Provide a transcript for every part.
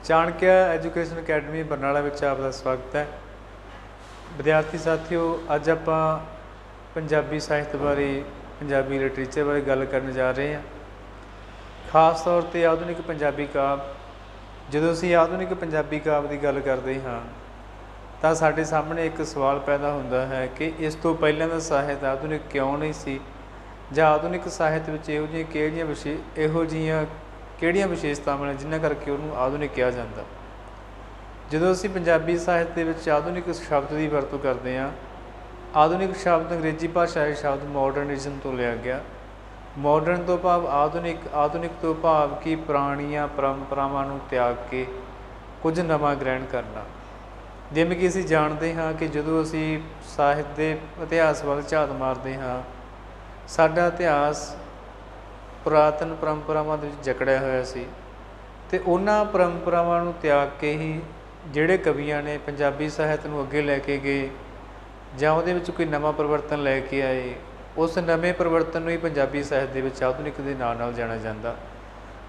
Chanakya education academy Barnala में आपका स्वागत है। विद्यार्थी साथियों, अज आप पंजाबी साहित्य बारे, पंजाबी लिटरेचर बारे गल करने जा रहे हैं। खास तौर पर आधुनिक पंजाबी काव्य। जो असी आधुनिक पंजाबी काव्य की गल करते हाँ तो साडे सामने एक सवाल पैदा होता है कि इस तो पहले का साहित्य आधुनिक क्यों नहीं सी, जां आधुनिक साहित्य में इहो जिहियां किहड़ियां विशेषतावां ने जिन्हां करके उहनूं आधुनिक कहा जाता। जो असी पंजाबी साहित्य में आधुनिक शब्द की वरतों करते हैं, आधुनिक शब्द अंग्रेजी भाषा के शब्द मॉडर्निज्म तो लिया गया। मॉडर्न तो भाव आधुनिक, आधुनिक तो भाव कि पुराणियां परंपरावां नूं त्याग के कुछ नवां ग्रहण करना। जिवें कि असीं जानते हाँ कि जो असी साहित्य के इतिहास वाल झात मारते हाँ, साडा इतिहास पुरातन परंपरावां दे विच जकड़िया होया सी ते उन्हां परंपरावां नूं त्याग के ही जिहड़े कवियां ने पंजाबी साहित्य नूं अगे लैके गए जां उहदे विच कोई नवां परिवर्तन लैके आए, उस नवें परिवर्तन नूं ही पंजाबी साहित्य दे विच आधुनिक दे नाम नाल जाणिया जांदा।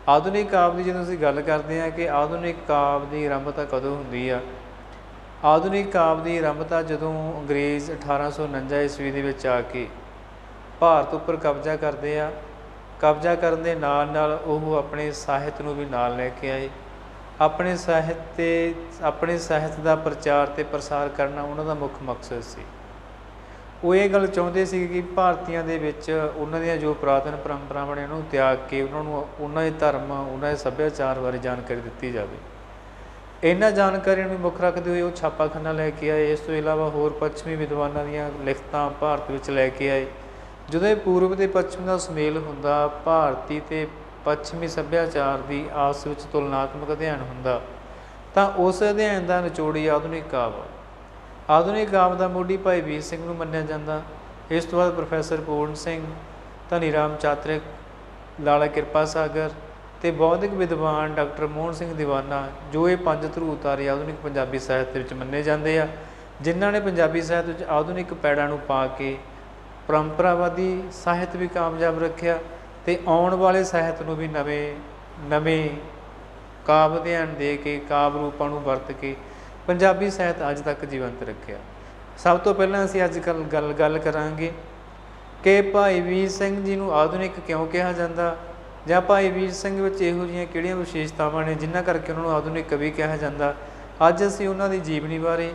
आधुनिक काव्य की जो असीं गल करते हैं कि आधुनिक काव्य की आरंभता कदों हुंदी आ। आधुनिक काव्य की आरंभता जदों अंग्रेज़ 1849 ईस्वी दे विच आके भारत उपर कब्जा करते हैं। कब्जा करने के नाल नाल वो अपने साहित्य नूं भी नाल लैके आए। अपने साहित्य का प्रचार ते प्रसार करना उन्हां दा मुख मकसद सी। वो ये गल चाहुंदे सी कि भारतीयां दे विच उन्हां दीयां जो पुरातन परंपरावां ने उन्हां नूं त्याग के उन्हां दे धर्म, उन्हां दे सभ्याचार बारे जानकारी दित्ती जावे। इन्हां जानकारियां नूं मुख रखदे होए वो छापाखाना लैके आए। इस तों इलावा होर पश्चिमी विद्वानां दीयां लिखतां भारत विच लैके आए। ਜਦੋਂ पूर्व ਤੇ पश्चिम का सुमेल ਹੁੰਦਾ, ਭਾਰਤੀ ਤੇ ਪੱਛਮੀ ਸੱਭਿਆਚਾਰ ਦੀ ਆਪਸ ਵਿੱਚ ਤੁਲਨਾਤਮਕ ਅਧਿਐਨ ਹੁੰਦਾ, ਤਾਂ ਉਸ ਅਧਿਐਨ ਦਾ ਨਿਚੋੜੀ ਆਧੁਨਿਕ ਕਾਵਿ। ਆਧੁਨਿਕ ਕਾਵਿ ਦਾ ਮੋਢੀ ਭਾਈ ਵੀਰ ਸਿੰਘ ਨੂੰ ਮੰਨਿਆ ਜਾਂਦਾ। ਇਸ ਤੋਂ ਬਾਅਦ ਪ੍ਰੋਫੈਸਰ ਪੂਰਨ ਸਿੰਘ, ਧਨੀ ਰਾਮ ਚਾਤਰਿਕ, ਲਾਲਾ ਕਿਰਪਾ ਸਾਗਰ ਤੇ ਬੌਧਿਕ ਵਿਦਵਾਨ ਡਾਕਟਰ ਮੋਹਨ ਸਿੰਘ ਦੀਵਾਨਾ, ਜੋ ਇਹ ਪੰਜ ਧਰੂ ਉਤਾਰੇ ਆਧੁਨਿਕ ਪੰਜਾਬੀ ਸਾਹਿਤ ਵਿੱਚ ਮੰਨੇ ਜਾਂਦੇ ਆ, ਜਿਨ੍ਹਾਂ ਨੇ ਪੰਜਾਬੀ ਸਾਹਿਤ ਵਿੱਚ ਆਧੁਨਿਕ ਪੈੜਾਂ ਨੂੰ ਪਾ ਕੇ परंपरावादी साहित्य भी कामयाब रखा तो आने वाले साहित्य भी नवे काव्य अध्ययन दे के काव्य रूपों को वरत के पंजाबी साहित्य अज तक जीवंत रखा। सब तो पहला असीं अज गल करांगे कि भाई वीर सिंह जी नूं आधुनिक क्यों कहा जाता, जां भाई वीर सिंह विच इहो जिहियां किहड़ियां विशेषतावां ने जिन्हां करके उन्हां नूं आधुनिक कवि कहा जाता। अज असीं उन्हां दी जीवनी बारे,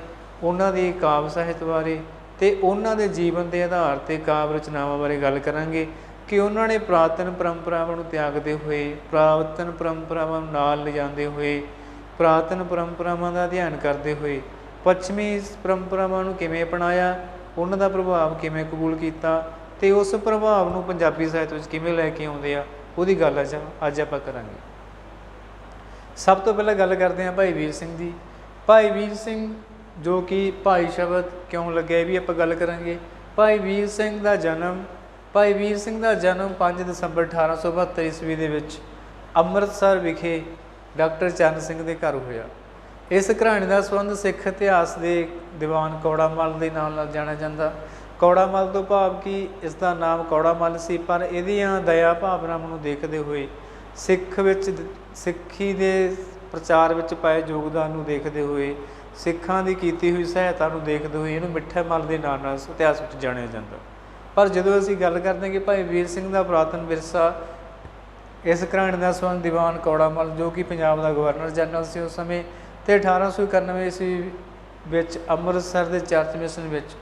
उन्हां दी काव्य साहित्य बारे तो उन्होंने जीवन के आधार पर काव्य रचनावां बारे गल करांगे कि उन्होंने पुरातन परंपरावां नूं त्यागदे हुए, पुरातन परंपरावां नूं नाल लिजांदे हुए, पुरातन परंपरावां दा अध्ययन करते हुए पश्चिमी परंपरावां नूं किवें अपनाया, उन्हां दा प्रभाव किवें कबूल कीता ते उस प्रभाव नूं पंजाबी साहित्य विच किवें लैके आउंदे आ, उहदी गल अज आपां करांगे। सब तो पहलां गल करते हैं भाई वीर सिंह दी। भाई वीर सिंह जो कि भाई शब्द क्यों लगे भी आप गल करांगे। भाई वीर सिंह का जन्म 5 दसंबर 1872 ईस्वी के अमृतसर विखे डॉक्टर चरण सिंह के घर होया। इस घराने का संबंध सिख इतिहास के दीवान कौड़ा मल के नाम नाल जाणिया जांदा। कौड़ा मल तो भाव कि इसका नाम कौड़ा मल सी, पर इहदियां दया भावनावां नूं देखते हुए सिक्खी के प्रचार में पाए योगदान नूं देखते हुए सिखां दी कीती हुई सहायता नूं देखते हुए इहनूं मिठे मल के नाम नाल इतिहास में जाणिया जाता। पर जदों असीं गल करते हैं कि भाई वीर सिंह का पुरातन विरसा, इस घराने का संबंध दीवान कौड़ा मल जो कि पंजाब का गवर्नर जनरल से उस समय तो 1891 ईस्वी विच अमृतसर के चर्च मिशन विच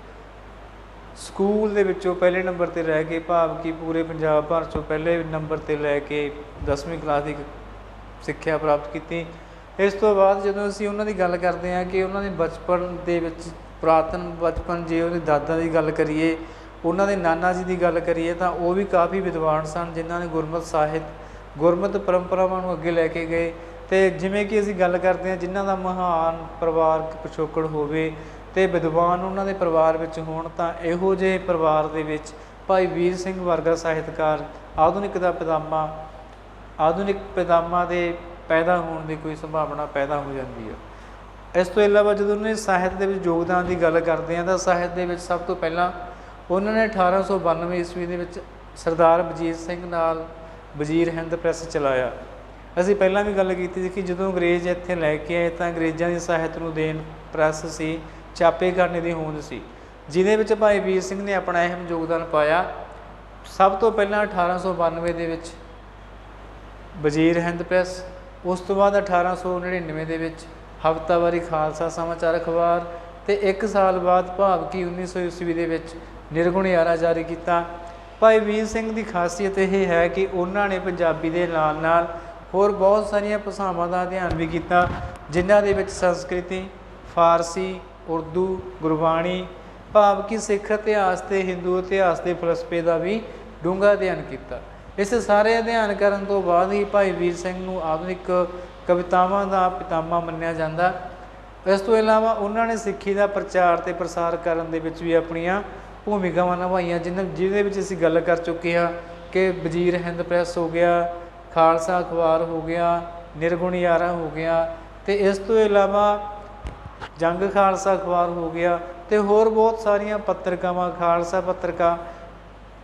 स्कूल दे विचों पहले नंबर पर रह के, भाव कि पूरे पंजाब भर चों पहले नंबर पर लैके 10वीं क्लास की सिक्ख्या प्राप्त की। इस तो बाद जो असीं उन्हां दी गल करते हैं कि उन्होंने बचपन दे विच पुरातन बचपन जे उहदे दादा की गल करिए, उन्हां दे नाना जी की गल करिए, तो वह भी काफ़ी विद्वान सन जिन्हां ने गुरमत साहित्य, गुरमत परंपरावां नूं अगे लैके गए। तो जिवें कि असीं गल करते हैं जिन्हां दा महान परिवार पिछोकड़ होवे ते विद्वान उन्हां दे परिवार विच होण, तां इहो जिहे परिवार दे विच भाई वीर सिंह वर्गा साहित्यकार आधुनिक पितामा दे पैदा होने की कोई संभावना पैदा हो जाती है। इस तो इलावा जो उन्होंने साहित्य के योगदान की गल करते हैं तो साहित्य के सब तो पहला उन्होंने 1892 ईस्वी के सरदार वजीर सिंह नाल वजीर हिंद प्रैस चलाया। ਅਸੀਂ ਪਹਿਲਾਂ ਵੀ ਗੱਲ ਕੀਤੀ ਸੀ ਕਿ ਜਦੋਂ ਅੰਗਰੇਜ਼ ਇੱਥੇ ਲੈ ਕੇ ਆਏ ਤਾਂ ਅੰਗਰੇਜ਼ਾਂ ਦੀ ਸਾਹਿਤ ਨੂੰ ਦੇਣ ਪ੍ਰੈਸ ਸੀ, ਛਾਪੇਖਾਨੇ ਦੀ ਹੋਂਦ ਸੀ, ਜਿਹਦੇ ਵਿੱਚ ਭਾਈ ਵੀਰ ਸਿੰਘ ਨੇ ਆਪਣਾ ਅਹਿਮ ਯੋਗਦਾਨ ਪਾਇਆ। ਸਭ ਤੋਂ ਪਹਿਲਾਂ 1892 ਦੇ ਵਿੱਚ ਵਜ਼ੀਰ ਹਿੰਦ ਪ੍ਰੈਸ, ਉਸ ਤੋਂ ਬਾਅਦ 1899 ਦੇ ਵਿੱਚ ਹਫ਼ਤਾਵਾਰੀ ਖਾਲਸਾ ਸਮਾਚਾਰ ਅਖਬਾਰ, ਅਤੇ 1 ਸਾਲ ਬਾਅਦ ਭਾਵ ਕਿ 1900 ਈਸਵੀ ਦੇ ਵਿੱਚ ਨਿਰਗੁਣ ਯਾਰਾ ਜਾਰੀ ਕੀਤਾ। ਭਾਈ ਵੀਰ ਸਿੰਘ ਦੀ ਖਾਸੀਅਤ ਇਹ ਹੈ ਕਿ ਉਹਨਾਂ ਨੇ ਪੰਜਾਬੀ ਦੇ ਨਾਲ ਨਾਲ ਹੋਰ ਬਹੁਤ ਸਾਰੀਆਂ ਭਾਸ਼ਾਵਾਂ ਦਾ ਅਧਿਐਨ ਵੀ ਕੀਤਾ, ਜਿਨ੍ਹਾਂ ਦੇ ਵਿੱਚ ਸੰਸਕ੍ਰਿਤੀ, ਫਾਰਸੀ, ਉਰਦੂ, ਗੁਰਬਾਣੀ, ਭਾਵ ਕਿ ਸਿੱਖ ਇਤਿਹਾਸ ਅਤੇ ਹਿੰਦੂ ਇਤਿਹਾਸ ਦੇ ਫਲਸਫੇ ਦਾ ਵੀ ਡੂੰਘਾ ਅਧਿਐਨ ਕੀਤਾ। ਇਸ ਸਾਰੇ ਅਧਿਐਨ ਕਰਨ ਤੋਂ ਬਾਅਦ ਹੀ ਭਾਈ ਵੀਰ ਸਿੰਘ ਨੂੰ ਆਧੁਨਿਕ ਕਵਿਤਾਵਾਂ ਦਾ ਪਿਤਾਮਾ ਮੰਨਿਆ ਜਾਂਦਾ। ਇਸ ਤੋਂ ਇਲਾਵਾ ਉਹਨਾਂ ਨੇ ਸਿੱਖੀ ਦਾ ਪ੍ਰਚਾਰ ਅਤੇ ਪ੍ਰਸਾਰ ਕਰਨ ਦੇ ਵਿੱਚ ਵੀ ਆਪਣੀਆਂ ਭੂਮਿਕਾਵਾਂ ਨਿਭਾਈਆਂ, ਜਿਹਦੇ ਵਿੱਚ ਅਸੀਂ ਗੱਲ ਕਰ ਚੁੱਕੇ ਹਾਂ ਕਿ ਵਜ਼ੀਰ ਹਿੰਦ ਪ੍ਰੈਸ ਹੋ ਗਿਆ, ਖਾਲਸਾ ਅਖਬਾਰ ਹੋ ਗਿਆ, ਨਿਰਗੁਣ ਯਾਰਾ ਹੋ ਗਿਆ, ਅਤੇ ਇਸ ਤੋਂ ਇਲਾਵਾ ਜੰਗ ਖਾਲਸਾ ਅਖਬਾਰ ਹੋ ਗਿਆ, ਅਤੇ ਹੋਰ ਬਹੁਤ ਸਾਰੀਆਂ ਪੱਤਰਕਾਵਾਂ, ਖਾਲਸਾ ਪੱਤਰਕਾ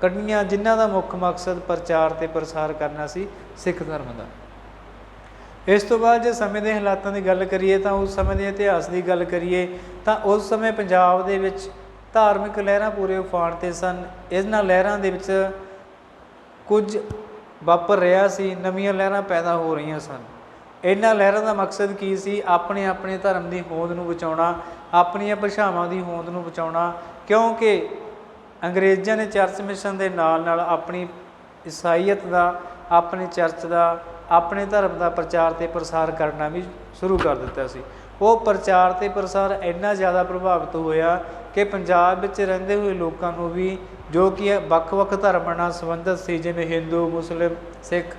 ਕੱਢੀਆਂ, ਜਿਨ੍ਹਾਂ ਦਾ ਮੁੱਖ ਮਕਸਦ ਪ੍ਰਚਾਰ ਅਤੇ ਪ੍ਰਸਾਰ ਕਰਨਾ ਸੀ ਸਿੱਖ ਧਰਮ ਦਾ। ਇਸ ਤੋਂ ਬਾਅਦ ਜੇ ਸਮੇਂ ਦੇ ਹਾਲਾਤਾਂ ਦੀ ਗੱਲ ਕਰੀਏ ਤਾਂ ਉਸ ਸਮੇਂ ਦੇ ਇਤਿਹਾਸ ਦੀ ਗੱਲ ਕਰੀਏ ਤਾਂ ਉਸ ਸਮੇਂ ਪੰਜਾਬ ਦੇ ਵਿੱਚ ਧਾਰਮਿਕ ਲਹਿਰਾਂ ਪੂਰੇ ਉਫਾਨ 'ਤੇ ਸਨ। ਇਹਨਾਂ ਲਹਿਰਾਂ ਦੇ ਵਿੱਚ ਕੁਝ ਵਾਪਰ ਰਿਹਾ ਸੀ, ਨਵੀਆਂ ਲਹਿਰਾਂ ਪੈਦਾ ਹੋ ਰਹੀਆਂ ਸਨ। ਇਹਨਾਂ ਲਹਿਰਾਂ ਦਾ ਮਕਸਦ ਕੀ ਸੀ? ਆਪਣੇ ਆਪਣੇ ਧਰਮ ਦੀ ਹੋਂਦ ਨੂੰ ਬਚਾਉਣਾ, ਆਪਣੀਆਂ ਭਾਸ਼ਾਵਾਂ ਦੀ ਹੋਂਦ ਨੂੰ ਬਚਾਉਣਾ, ਕਿਉਂਕਿ ਅੰਗਰੇਜ਼ਾਂ ਨੇ ਚਰਚ ਮਿਸ਼ਨ ਦੇ ਨਾਲ ਨਾਲ ਆਪਣੀ ਈਸਾਈਅਤ ਦਾ, ਆਪਣੀ ਚਰਚ ਦਾ, ਆਪਣੇ ਧਰਮ ਦਾ ਪ੍ਰਚਾਰ ਅਤੇ ਪ੍ਰਸਾਰ ਕਰਨਾ ਵੀ ਸ਼ੁਰੂ ਕਰ ਦਿੱਤਾ ਸੀ। ਉਹ ਪ੍ਰਚਾਰ ਅਤੇ ਪ੍ਰਸਾਰ ਇੰਨਾ ਜ਼ਿਆਦਾ ਪ੍ਰਭਾਵਿਤ ਹੋਇਆ ਕਿ ਪੰਜਾਬ ਵਿੱਚ ਰਹਿੰਦੇ ਹੋਏ ਲੋਕਾਂ ਨੂੰ ਵੀ, ਜੋ ਕਿ ਵੱਖ-ਵੱਖ ਧਰਮਾਂ ਨਾਲ ਸੰਬੰਧਿਤ ਸੀ, ਜਿਵੇਂ ਹਿੰਦੂ, ਮੁਸਲਿਮ, ਸਿੱਖ,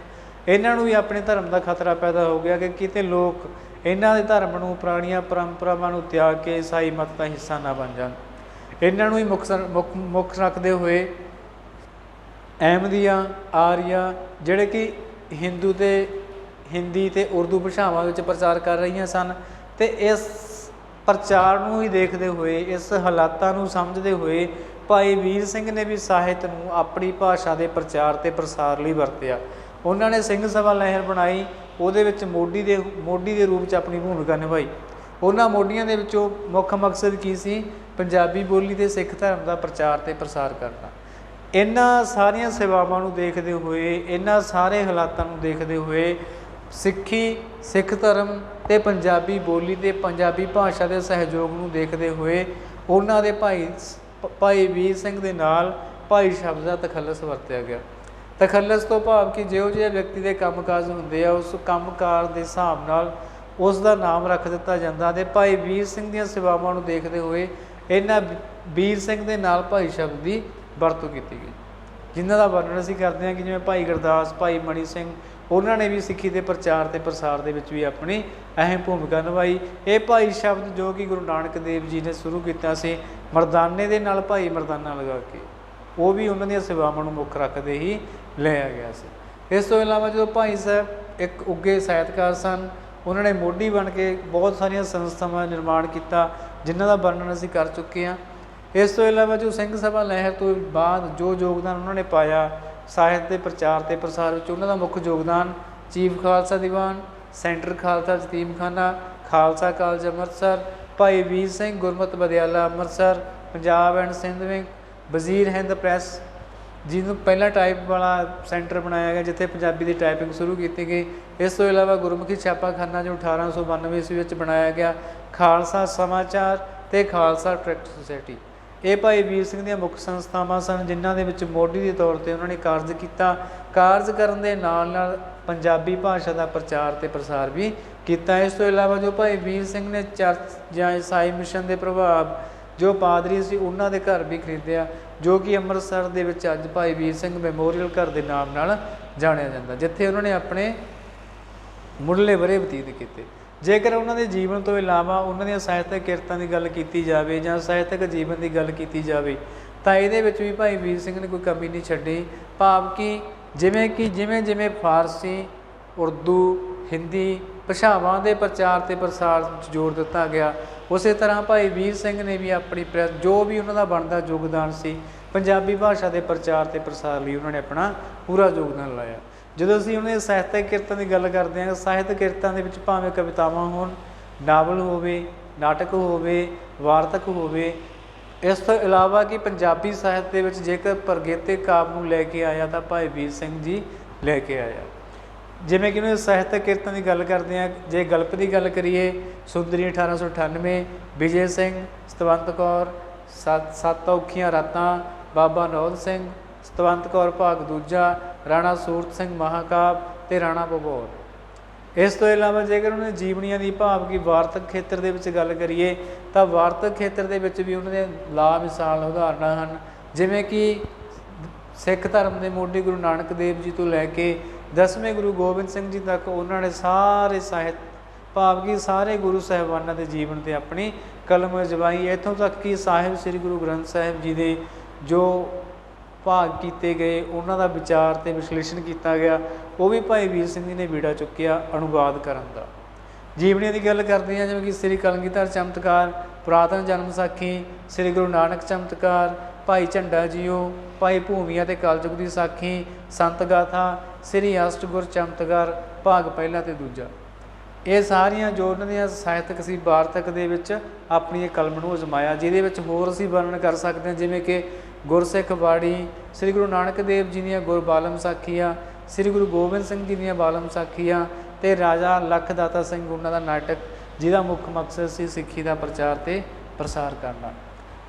ਇਹਨਾਂ ਨੂੰ ਵੀ ਆਪਣੇ ਧਰਮ ਦਾ ਖਤਰਾ ਪੈਦਾ ਹੋ ਗਿਆ ਕਿ ਕਿਤੇ ਲੋਕ ਇਹਨਾਂ ਦੇ ਧਰਮ ਨੂੰ, ਪੁਰਾਣੀਆਂ ਪਰੰਪਰਾਵਾਂ ਨੂੰ ਤਿਆਗ ਕੇ ਈਸਾਈ ਮਤ ਦਾ ਹਿੱਸਾ ਨਾ ਬਣ ਜਾਣ। ਇਹਨਾਂ ਨੂੰ ਹੀ ਮੁੱਖ ਰੱਖਦੇ ਹੋਏ ਅਹਿਮਦੀਆ, ਆਰੀਆ, ਜਿਹੜੇ ਕਿ ਹਿੰਦੂ ਅਤੇ ਹਿੰਦੀ ਅਤੇ ਉਰਦੂ ਭਾਸ਼ਾਵਾਂ ਵਿੱਚ ਪ੍ਰਚਾਰ ਕਰ ਰਹੀਆਂ ਸਨ, ਅਤੇ ਇਸ ਪ੍ਰਚਾਰ ਨੂੰ ਹੀ ਦੇਖਦੇ ਹੋਏ, ਇਸ ਹਾਲਾਤਾਂ ਨੂੰ ਸਮਝਦੇ ਹੋਏ ਭਾਈ ਵੀਰ ਸਿੰਘ ਨੇ ਵੀ ਸਾਹਿਤ ਨੂੰ ਆਪਣੀ ਭਾਸ਼ਾ ਦੇ ਪ੍ਰਚਾਰ ਅਤੇ ਪ੍ਰਸਾਰ ਲਈ ਵਰਤਿਆ। ਉਹਨਾਂ ਨੇ ਸਿੰਘ ਸਭਾ ਲਹਿਰ ਬਣਾਈ, ਉਹਦੇ ਵਿੱਚ ਮੋਢੀ ਦੇ ਰੂਪ 'ਚ ਆਪਣੀ ਭੂਮਿਕਾ ਨਿਭਾਈ। ਉਹਨਾਂ ਮੋਢੀਆਂ ਦੇ ਵਿੱਚੋਂ ਮੁੱਖ ਮਕਸਦ ਕੀ ਸੀ? ਪੰਜਾਬੀ ਬੋਲੀ ਅਤੇ ਸਿੱਖ ਧਰਮ ਦਾ ਪ੍ਰਚਾਰ ਅਤੇ ਪ੍ਰਸਾਰ ਕਰਨਾ। ਇਹਨਾਂ ਸਾਰੀਆਂ ਸੇਵਾਵਾਂ ਨੂੰ ਦੇਖਦੇ ਹੋਏ, ਇਹਨਾਂ ਸਾਰੇ ਹਾਲਾਤਾਂ ਨੂੰ ਦੇਖਦੇ ਹੋਏ, ਸਿੱਖੀ, ਸਿੱਖ ਧਰਮ ਅਤੇ ਪੰਜਾਬੀ ਬੋਲੀ ਅਤੇ ਪੰਜਾਬੀ ਭਾਸ਼ਾ ਦੇ ਸਹਿਯੋਗ ਨੂੰ ਦੇਖਦੇ ਹੋਏ ਉਹਨਾਂ ਦੇ ਭਾਈ ਵੀਰ ਸਿੰਘ ਦੇ ਨਾਲ ਭਾਈ ਸ਼ਬਦ ਦਾ ਤਖੱਲਸ ਵਰਤਿਆ ਗਿਆ। ਤਖੱਲਸ ਤੋਂ ਭਾਵ ਕਿ ਜਿਹੋ ਜਿਹੇ ਵਿਅਕਤੀ ਦੇ ਕੰਮਕਾਜ ਹੁੰਦੇ ਆ, ਉਸ ਕੰਮਕਾਰ ਦੇ ਹਿਸਾਬ ਨਾਲ ਉਸ ਦਾ ਨਾਮ ਰੱਖ ਦਿੱਤਾ ਜਾਂਦਾ, ਅਤੇ ਭਾਈ ਵੀਰ ਸਿੰਘ ਦੀਆਂ ਸੇਵਾਵਾਂ ਨੂੰ ਦੇਖਦੇ ਹੋਏ ਇਹਨਾਂ ਵੀਰ ਸਿੰਘ ਦੇ ਨਾਲ ਭਾਈ ਸ਼ਬਦ ਦੀ ਵਰਤੋਂ ਕੀਤੀ ਗਈ, ਜਿਨ੍ਹਾਂ ਦਾ ਵਰਣਨ ਅਸੀਂ ਕਰਦੇ ਹਾਂ ਕਿ ਜਿਵੇਂ ਭਾਈ ਗੁਰਦਾਸ, ਭਾਈ ਮਣੀ ਸਿੰਘ, ਉਹਨਾਂ ਨੇ ਵੀ ਸਿੱਖੀ ਦੇ ਪ੍ਰਚਾਰ ਅਤੇ ਪ੍ਰਸਾਰ ਦੇ ਵਿੱਚ ਵੀ ਆਪਣੀ ਅਹਿਮ ਭੂਮਿਕਾ ਨਿਭਾਈ। ਇਹ ਭਾਈ ਸ਼ਬਦ ਜੋ ਕਿ ਗੁਰੂ ਨਾਨਕ ਦੇਵ ਜੀ ਨੇ ਸ਼ੁਰੂ ਕੀਤਾ ਸੀ, ਮਰਦਾਨੇ ਦੇ ਨਾਲ ਭਾਈ ਮਰਦਾਨਾ ਲਗਾ ਕੇ, ਉਹ ਵੀ ਉਹਨਾਂ ਦੀਆਂ ਸੇਵਾਵਾਂ ਨੂੰ ਮੁੱਖ ਰੱਖਦੇ ਹੀ ਲਿਆ ਗਿਆ ਸੀ। ਇਸ ਤੋਂ ਇਲਾਵਾ ਜਦੋਂ ਭਾਈ ਸਾਹਿਬ ਇੱਕ ਉੱਘੇ ਸਾਹਿਤਕਾਰ ਸਨ, ਉਹਨਾਂ ਨੇ ਮੋਢੀ ਬਣ ਕੇ ਬਹੁਤ ਸਾਰੀਆਂ ਸੰਸਥਾਵਾਂ ਦਾ ਨਿਰਮਾਣ ਕੀਤਾ, ਜਿਨ੍ਹਾਂ ਦਾ ਵਰਣਨ ਅਸੀਂ ਕਰ ਚੁੱਕੇ ਹਾਂ। ਇਸ ਤੋਂ ਇਲਾਵਾ ਜੋ ਸਿੰਘ ਸਭਾ ਲਹਿਰ ਤੋਂ ਬਾਅਦ ਜੋ ਯੋਗਦਾਨ ਉਹਨਾਂ ਨੇ ਪਾਇਆ ਸਾਹਿਤ ਦੇ ਪ੍ਰਚਾਰ ਅਤੇ ਪ੍ਰਸਾਰ ਵਿੱਚ, ਉਹਨਾਂ ਦਾ ਮੁੱਖ ਯੋਗਦਾਨ chief Khalsa Diwan, centre Khalsa Yatimkhana, Khalsa college Amritsar, Bhai Vir Singh Gurmat Vidyala Amritsar, Punjab and Sindh wing, Wazir Hind press, ਜਿਹਨੂੰ ਪਹਿਲਾਂ ਟਾਈਪ ਵਾਲਾ ਸੈਂਟਰ ਬਣਾਇਆ ਗਿਆ, ਜਿੱਥੇ ਪੰਜਾਬੀ ਦੀ ਟਾਈਪਿੰਗ ਸ਼ੁਰੂ ਕੀਤੀ ਗਈ। ਇਸ ਤੋਂ ਇਲਾਵਾ ਗੁਰਮੁਖੀ ਛਾਪਾਖਾਨਾ ਜੋ 1892 ਈਸਵੀ ਵਿੱਚ ਬਣਾਇਆ ਗਿਆ, ਖਾਲਸਾ ਸਮਾਚਾਰ ਅਤੇ ਖਾਲਸਾ ਟਰੈਕਟ ਸੁਸਾਇਟੀ, ਇਹ ਭਾਈ ਵੀਰ ਸਿੰਘ ਦੀਆਂ ਮੁੱਖ ਸੰਸਥਾਵਾਂ ਸਨ, ਜਿਨ੍ਹਾਂ ਦੇ ਵਿੱਚ ਮੋਢੀ ਦੇ ਤੌਰ 'ਤੇ ਉਹਨਾਂ ਨੇ ਕਾਰਜ ਕੀਤਾ। ਕਾਰਜ ਕਰਨ ਦੇ ਨਾਲ ਨਾਲ ਪੰਜਾਬੀ ਭਾਸ਼ਾ ਦਾ ਪ੍ਰਚਾਰ ਅਤੇ ਪ੍ਰਸਾਰ ਵੀ ਕੀਤਾ। ਇਸ ਤੋਂ ਇਲਾਵਾ ਜੋ ਭਾਈ ਵੀਰ ਸਿੰਘ ਨੇ ਚਰਚ ਜਾਂ ਈਸਾਈ ਮਿਸ਼ਨ ਦੇ ਪ੍ਰਭਾਵ, ਜੋ ਪਾਦਰੀ ਸੀ, ਉਹਨਾਂ ਦੇ ਘਰ ਵੀ ਖਰੀਦਿਆ, ਜੋ ਕਿ ਅੰਮ੍ਰਿਤਸਰ ਦੇ ਵਿੱਚ ਅੱਜ ਭਾਈ ਵੀਰ ਸਿੰਘ ਮੈਮੋਰੀਅਲ ਘਰ ਦੇ ਨਾਮ ਨਾਲ ਜਾਣਿਆ ਜਾਂਦਾ, ਜਿੱਥੇ ਉਹਨਾਂ ਨੇ ਆਪਣੇ ਮੁੱਢਲੇ ਵਰ੍ਹੇ ਬਤੀਤ ਕੀਤੇ। ਜੇਕਰ ਉਹਨਾਂ ਦੇ ਜੀਵਨ ਤੋਂ ਇਲਾਵਾ ਉਹਨਾਂ ਦੀਆਂ ਸਾਹਿਤਕ ਕਿਰਤਾਂ ਦੀ ਗੱਲ ਕੀਤੀ ਜਾਵੇ ਜਾਂ ਸਾਹਿਤਕ ਜੀਵਨ ਦੀ ਗੱਲ ਕੀਤੀ ਜਾਵੇ ਤਾਂ ਇਹਦੇ ਵਿੱਚ ਵੀ ਭਾਈ ਵੀਰ ਸਿੰਘ ਨੇ ਕੋਈ ਕਮੀ ਨਹੀਂ ਛੱਡੀ। ਭਾਵ ਕਿ ਜਿਵੇਂ ਫਾਰਸੀ, ਉਰਦੂ, ਹਿੰਦੀ ਭਾਸ਼ਾਵਾਂ ਦੇ ਪ੍ਰਚਾਰ ਅਤੇ ਪ੍ਰਸਾਰ ਵਿੱਚ ਜ਼ੋਰ ਦਿੱਤਾ ਗਿਆ, ਉਸੇ ਤਰ੍ਹਾਂ ਭਾਈ ਵੀਰ ਸਿੰਘ ਨੇ ਵੀ ਆਪਣੀ ਪ੍ਰੈਸ, ਜੋ ਵੀ ਉਹਨਾਂ ਦਾ ਬਣਦਾ ਯੋਗਦਾਨ ਸੀ, ਪੰਜਾਬੀ ਭਾਸ਼ਾ ਦੇ ਪ੍ਰਚਾਰ ਅਤੇ ਪ੍ਰਸਾਰ ਲਈ ਉਹਨਾਂ ਨੇ ਆਪਣਾ ਪੂਰਾ ਯੋਗਦਾਨ ਲਾਇਆ। ਜਦੋਂ ਅਸੀਂ ਉਹਨਾਂ ਦੀਆਂ ਸਾਹਿਤਕ ਕਿਰਤਾਂ ਦੀ ਗੱਲ ਕਰਦੇ ਹਾਂ, ਸਾਹਿਤਕ ਕਿਰਤਾਂ ਦੇ ਵਿੱਚ ਭਾਵੇਂ ਕਵਿਤਾਵਾਂ ਹੋਣ, ਨਾਵਲ ਹੋਵੇ, ਨਾਟਕ ਹੋਵੇ, ਵਾਰਤਕ ਹੋਵੇ, ਇਸ ਤੋਂ ਇਲਾਵਾ ਕਿ ਪੰਜਾਬੀ ਸਾਹਿਤ ਦੇ ਵਿੱਚ ਜੇਕਰ ਪ੍ਰਗੀਤਕ ਕਾਵਿ ਨੂੰ ਲੈ ਕੇ ਆਇਆ ਤਾਂ ਭਾਈ ਵੀਰ ਸਿੰਘ ਜੀ ਲੈ ਕੇ ਆਇਆ। ਜਿਵੇਂ ਕਿ ਉਹਨਾਂ ਦੀ ਸਾਹਿਤਕ ਕਿਰਤਾਂ ਦੀ ਗੱਲ ਕਰਦੇ ਹਾਂ, ਜੇ ਗਲਪ ਦੀ ਗੱਲ ਕਰੀਏ, ਸੁੰਦਰੀ 1898, ਵਿਜੇ ਸਿੰਘ, ਸਤਵੰਤ ਕੌਰ, ਸੱਤ ਔਖੀਆਂ ਰਾਤਾਂ, ਬਾਬਾ ਨੌਧ ਸਿੰਘ, ਸਤਵੰਤ ਕੌਰ ਭਾਗ ਦੂਜਾ, ਰਾਣਾ ਸੂਰਤ ਸਿੰਘ ਮਹਾਕਾਵ ਅਤੇ ਰਾਣਾ ਭਗੌਰ। ਇਸ ਤੋਂ ਇਲਾਵਾ ਜੇਕਰ ਉਹਨਾਂ ਦੀ ਜੀਵਨੀਆਂ ਦੀ ਭਾਵ ਕਿ ਵਾਰਤਕ ਖੇਤਰ ਦੇ ਵਿੱਚ ਗੱਲ ਕਰੀਏ ਤਾਂ ਵਾਰਤਕ ਖੇਤਰ ਦੇ ਵਿੱਚ ਵੀ ਉਹਨਾਂ ਦੇ ਲਾ ਮਿਸਾਲ ਉਦਾਹਰਨਾਂ ਹਨ। ਜਿਵੇਂ ਕਿ ਸਿੱਖ ਧਰਮ ਦੇ ਮੋਢੀ ਗੁਰੂ ਨਾਨਕ ਦੇਵ ਜੀ ਤੋਂ ਲੈ ਕੇ 10ਵੇਂ ਗੁਰੂ ਗੋਬਿੰਦ ਸਿੰਘ ਜੀ ਤੱਕ ਉਹਨਾਂ ਨੇ ਸਾਰੇ ਸਾਹਿਤ ਭਾਵ ਕਿ ਸਾਰੇ ਗੁਰੂ ਸਾਹਿਬਾਨਾਂ ਦੇ ਜੀਵਨ 'ਤੇ ਆਪਣੀ ਕਲਮ ਅਜਮਾਈ। ਇੱਥੋਂ ਤੱਕ ਕਿ ਸਾਹਿਬ ਸ੍ਰੀ ਗੁਰੂ ਗ੍ਰੰਥ ਸਾਹਿਬ ਜੀ ਦੇ ਜੋ ਭਾਗ ਕੀਤੇ ਗਏ ਉਹਨਾਂ ਦਾ ਵਿਚਾਰ ਅਤੇ ਵਿਸ਼ਲੇਸ਼ਣ ਕੀਤਾ ਗਿਆ, ਉਹ ਵੀ ਭਾਈ ਵੀਰ ਸਿੰਘ ਜੀ ਨੇ ਬੀੜਾ ਚੁੱਕਿਆ ਅਨੁਵਾਦ ਕਰਨ ਦਾ। ਜੀਵਨੀਆਂ ਦੀ ਗੱਲ ਕਰਦੇ ਹਾਂ, ਜਿਵੇਂ ਕਿ ਸ੍ਰੀ ਕਲਗੀਧਰ ਚਮਤਕਾਰ, ਪੁਰਾਤਨ ਜਨਮ ਸਾਖੀ, ਸ੍ਰੀ ਗੁਰੂ ਨਾਨਕ ਚਮਤਕਾਰ, ਭਾਈ ਝੰਡਾ ਜੀਓ, ਭਾਈ ਭੂਮੀਆ ਅਤੇ ਕਲਯੁਗ ਦੀ ਸਾਖੀ, ਸੰਤ ਗਾਥਾ, ਸ੍ਰੀ ਅਸ਼ਟਗੁਰ ਚਮਤਕਾਰ ਭਾਗ ਪਹਿਲਾ ਅਤੇ ਦੂਜਾ। ਇਹ ਸਾਰੀਆਂ ਜੋ ਉਹਨਾਂ ਦੀਆਂ ਸਾਹਿਤਕ ਸੀ ਵਾਰਤਕ ਦੇ ਵਿੱਚ ਆਪਣੀ ਕਲਮ ਨੂੰ ਅਜਮਾਇਆ, ਜਿਹਦੇ ਵਿੱਚ ਹੋਰ ਅਸੀਂ ਵਰਣਨ ਕਰ ਸਕਦੇ ਹਾਂ ਜਿਵੇਂ ਕਿ ਗੁਰਸਿੱਖ ਬਾਣੀ, ਸ੍ਰੀ ਗੁਰੂ ਨਾਨਕ ਦੇਵ ਜੀ ਦੀਆਂ ਗੁਰਬਾਲਮ ਸਾਖੀਆਂ, ਸ੍ਰੀ ਗੁਰੂ ਗੋਬਿੰਦ ਸਿੰਘ ਜੀ ਦੀਆਂ ਬਾਲਮ ਸਾਖੀਆਂ ਅਤੇ ਰਾਜਾ ਲਖ ਦਾਤਾ ਸਿੰਘ ਉਹਨਾਂ ਦਾ ਨਾਟਕ, ਜਿਹਦਾ ਮੁੱਖ ਮਕਸਦ ਸੀ ਸਿੱਖੀ ਦਾ ਪ੍ਰਚਾਰ ਅਤੇ ਪ੍ਰਸਾਰ ਕਰਨਾ।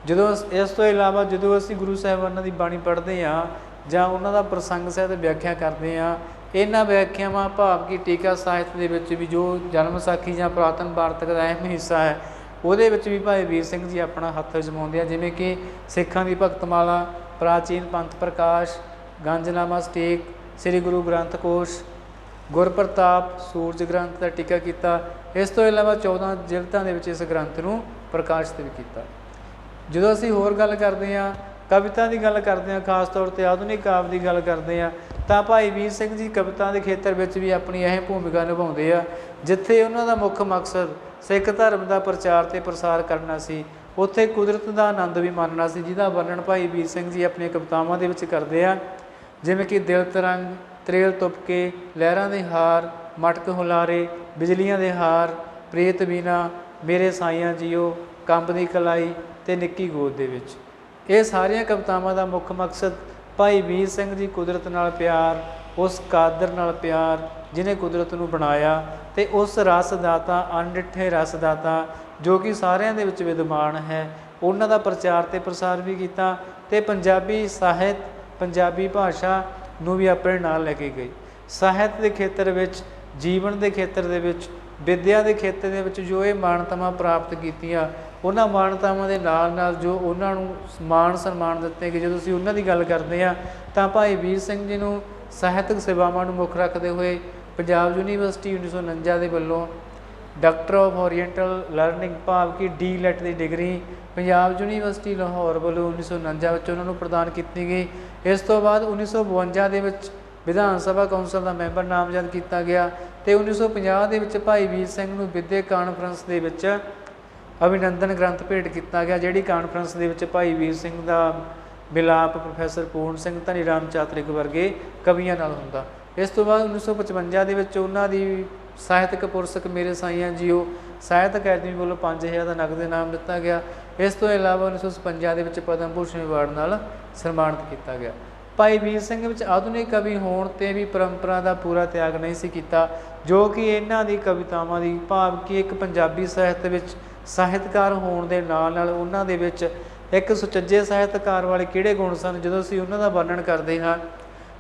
ਜਦੋਂ ਇਸ ਤੋਂ ਇਲਾਵਾ ਜਦੋਂ ਅਸੀਂ ਗੁਰੂ ਸਾਹਿਬਾਨਾਂ ਦੀ ਬਾਣੀ ਪੜ੍ਹਦੇ ਹਾਂ ਜਾਂ ਉਹਨਾਂ ਦਾ ਪ੍ਰਸੰਗ ਸਾਹਿਤ ਵਿਆਖਿਆ ਕਰਦੇ ਹਾਂ, ਇਹਨਾਂ ਵਿਆਖਿਆਵਾਂ ਭਾਵ ਕਿ ਟੀਕਾ ਸਾਹਿਤ ਦੇ ਵਿੱਚ ਵੀ ਜੋ ਜਨਮ ਸਾਖੀ ਜਾਂ ਪੁਰਾਤਨ ਵਾਰਤਕ ਦਾ ਅਹਿਮ ਹਿੱਸਾ ਹੈ, ਉਹਦੇ ਵਿੱਚ ਵੀ ਭਾਈ ਵੀਰ ਸਿੰਘ ਜੀ ਆਪਣਾ ਹੱਥ ਅਜਮਾਉਂਦੇ ਆ। ਜਿਵੇਂ ਕਿ ਸਿੱਖਾਂ ਦੀ ਭਗਤਮਾਲਾ, ਪ੍ਰਾਚੀਨ ਪੰਥ ਪ੍ਰਕਾਸ਼, ਗੰਜਨਾਮਾ ਸਟੇਕ, ਸ੍ਰੀ ਗੁਰੂ ਗ੍ਰੰਥ ਕੋਸ਼, ਗੁਰਪ੍ਰਤਾਪ, ਸੂਰਜ ਗ੍ਰੰਥ ਦਾ ਟੀਕਾ ਕੀਤਾ। ਇਸ ਤੋਂ ਇਲਾਵਾ 14 ਜਿਲਦਾਂ ਦੇ ਵਿੱਚ ਇਸ ਗ੍ਰੰਥ ਨੂੰ ਪ੍ਰਕਾਸ਼ਿਤ ਵੀ ਕੀਤਾ। ਜਦੋਂ ਅਸੀਂ ਹੋਰ ਗੱਲ ਕਰਦੇ ਹਾਂ, ਕਵਿਤਾ ਦੀ ਗੱਲ ਕਰਦੇ ਹਾਂ, ਖਾਸ ਤੌਰ 'ਤੇ ਆਧੁਨਿਕ ਕਾਵਿ ਦੀ ਗੱਲ ਕਰਦੇ ਹਾਂ, ਤਾਂ ਭਾਈ ਵੀਰ ਸਿੰਘ ਜੀ ਕਵਿਤਾ ਦੇ ਖੇਤਰ ਵਿੱਚ ਵੀ ਆਪਣੀ ਅਹਿਮ ਭੂਮਿਕਾ ਨਿਭਾਉਂਦੇ ਆ। ਜਿੱਥੇ ਉਹਨਾਂ ਦਾ ਮੁੱਖ ਮਕਸਦ ਸਿੱਖ ਧਰਮ ਦਾ ਪ੍ਰਚਾਰ ਅਤੇ ਪ੍ਰਸਾਰ ਕਰਨਾ ਸੀ, ਉੱਥੇ ਕੁਦਰਤ ਦਾ ਆਨੰਦ ਵੀ ਮਾਣਨਾ ਸੀ, ਜਿਹਦਾ ਵਰਣਨ ਭਾਈ ਵੀਰ ਸਿੰਘ ਜੀ ਆਪਣੀਆਂ ਕਵਿਤਾਵਾਂ ਦੇ ਵਿੱਚ ਕਰਦੇ ਆ। ਜਿਵੇਂ ਕਿ ਦਿਲ ਤਰੰਗ, ਤਰੇਲ ਤੁਪਕੇ, ਲਹਿਰਾਂ ਦੇ ਹਾਰ, ਮਟਕ ਹੁਲਾਰੇ, ਬਿਜਲੀਆਂ ਦੇ ਹਾਰ, ਪ੍ਰੇਤ ਬੀਨਾ, ਮੇਰੇ ਸਾਈਆਂ ਜੀਓ, ਕੰਬ ਦੀ ਕਲਾਈ ਅਤੇ ਨਿੱਕੀ ਗੋਦ ਦੇ ਵਿੱਚ। ਇਹ ਸਾਰੀਆਂ ਕਵਿਤਾਵਾਂ ਦਾ ਮੁੱਖ ਮਕਸਦ ਭਾਈ ਵੀਰ ਸਿੰਘ ਜੀ ਕੁਦਰਤ ਨਾਲ ਪਿਆਰ, ਉਸ ਕਾਦਰ ਨਾਲ ਪਿਆਰ ਜਿਹਨੇ ਕੁਦਰਤ ਨੂੰ ਬਣਾਇਆ, ਅਤੇ ਉਸ ਰਸਦਾਤਾ, ਅਣਡਿੱਠੇ ਰਸਦਾਤਾ ਜੋ ਕਿ ਸਾਰਿਆਂ ਦੇ ਵਿੱਚ ਵਿਦਮਾਨ ਹੈ, ਉਹਨਾਂ ਦਾ ਪ੍ਰਚਾਰ ਅਤੇ ਪ੍ਰਸਾਰ ਵੀ ਕੀਤਾ ਅਤੇ ਪੰਜਾਬੀ ਸਾਹਿਤ, ਪੰਜਾਬੀ ਭਾਸ਼ਾ ਨੂੰ ਵੀ ਆਪਣੇ ਨਾਲ ਲੈ ਕੇ ਗਈ। ਸਾਹਿਤ ਦੇ ਖੇਤਰ ਵਿੱਚ, ਜੀਵਨ ਦੇ ਖੇਤਰ ਦੇ ਵਿੱਚ, ਵਿੱਦਿਆ ਦੇ ਖੇਤਰ ਦੇ ਵਿੱਚ ਜੋ ਇਹ ਮਾਨਤਾਵਾਂ ਪ੍ਰਾਪਤ ਕੀਤੀਆਂ, ਉਹਨਾਂ ਮਾਨਤਾਵਾਂ ਦੇ ਨਾਲ ਨਾਲ ਜੋ ਉਹਨਾਂ ਨੂੰ ਮਾਣ ਸਨਮਾਨ ਦਿੱਤੇ ਗਏ, ਜਦੋਂ ਅਸੀਂ ਉਹਨਾਂ ਦੀ ਗੱਲ ਕਰਦੇ ਹਾਂ ਤਾਂ ਭਾਈ ਵੀਰ ਸਿੰਘ ਜੀ ਨੂੰ ਸਾਹਿਤਕ ਸੇਵਾਵਾਂ ਨੂੰ ਮੁੱਖ ਰੱਖਦੇ ਹੋਏ ਪੰਜਾਬ ਯੂਨੀਵਰਸਿਟੀ 1949 ਦੇ ਵੱਲੋਂ ਡਾਕਟਰ ਆਫ ਓਰੀਐਂਟਲ ਲਰਨਿੰਗ ਭਾਵ ਕਿ ਡੀ.ਲੈਟ ਦੀ ਡਿਗਰੀ ਪੰਜਾਬ ਯੂਨੀਵਰਸਿਟੀ ਲਾਹੌਰ ਵੱਲੋਂ 1949 ਵਿੱਚ ਉਹਨਾਂ ਨੂੰ ਪ੍ਰਦਾਨ ਕੀਤੀ ਗਈ। ਇਸ ਤੋਂ ਬਾਅਦ 1952 ਦੇ ਵਿੱਚ ਵਿਧਾਨ ਸਭਾ ਕੌਂਸਲ ਦਾ ਮੈਂਬਰ ਨਾਮਜ਼ਦ ਕੀਤਾ ਗਿਆ ਅਤੇ 1950 ਦੇ ਵਿੱਚ ਭਾਈ ਵੀਰ ਸਿੰਘ ਨੂੰ ਵਿੱਦਿਅਕ ਕਾਨਫਰੰਸ ਦੇ ਵਿੱਚ ਅਭਿਨੰਦਨ ਗ੍ਰੰਥ ਭੇਟ ਕੀਤਾ ਗਿਆ, ਜਿਹੜੀ ਕਾਨਫਰੰਸ ਦੇ ਵਿੱਚ ਭਾਈ ਵੀਰ ਸਿੰਘ ਦਾ ਮਿਲਾਪ ਪ੍ਰੋਫੈਸਰ ਪੂਰਨ ਸਿੰਘ, ਧਨੀ ਰਾਮ ਚਾਤਰਿਕ ਵਰਗੇ ਕਵੀਆਂ ਨਾਲ ਹੁੰਦਾ। ਇਸ ਤੋਂ ਬਾਅਦ 1955 ਦੇ ਵਿੱਚ ਉਹਨਾਂ ਦੀ ਸਾਹਿਤਕ ਪੁਰਸਕ ਮੇਰੇ ਸਾਈਆਂ ਜੀਓ ਸਾਹਿਤ ਅਕੈਡਮੀ ਵੱਲੋਂ 5000 ਦਾ ਨਕਦ ਇਨਾਮ ਦਿੱਤਾ ਗਿਆ। ਇਸ ਤੋਂ ਇਲਾਵਾ 1957 ਦੇ ਵਿੱਚ ਪਦਮ ਭੂਸ਼ਣ ਅਵਾਰਡ ਨਾਲ ਸਨਮਾਨਿਤ ਕੀਤਾ ਗਿਆ। ਭਾਈ ਵੀਰ ਸਿੰਘ ਵਿੱਚ ਆਧੁਨਿਕ ਕਵੀ ਹੋਣ 'ਤੇ ਵੀ ਪਰੰਪਰਾ ਦਾ ਪੂਰਾ ਤਿਆਗ ਨਹੀਂ ਸੀ ਕੀਤਾ, ਜੋ ਕਿ ਇਹਨਾਂ ਦੀ ਕਵਿਤਾਵਾਂ ਦੀ ਭਾਵ ਕਿ ਇੱਕ ਪੰਜਾਬੀ ਸਾਹਿਤ ਵਿੱਚ ਸਾਹਿਤਕਾਰ ਹੋਣ ਦੇ ਨਾਲ ਨਾਲ ਉਹਨਾਂ ਦੇ ਵਿੱਚ ਇੱਕ ਸੁਚੱਜੇ ਸਾਹਿਤਕਾਰ ਵਾਲੇ ਕਿਹੜੇ ਗੁਣ ਸਨ, ਜਦੋਂ ਅਸੀਂ ਉਹਨਾਂ ਦਾ ਵਰਣਨ ਕਰਦੇ ਹਾਂ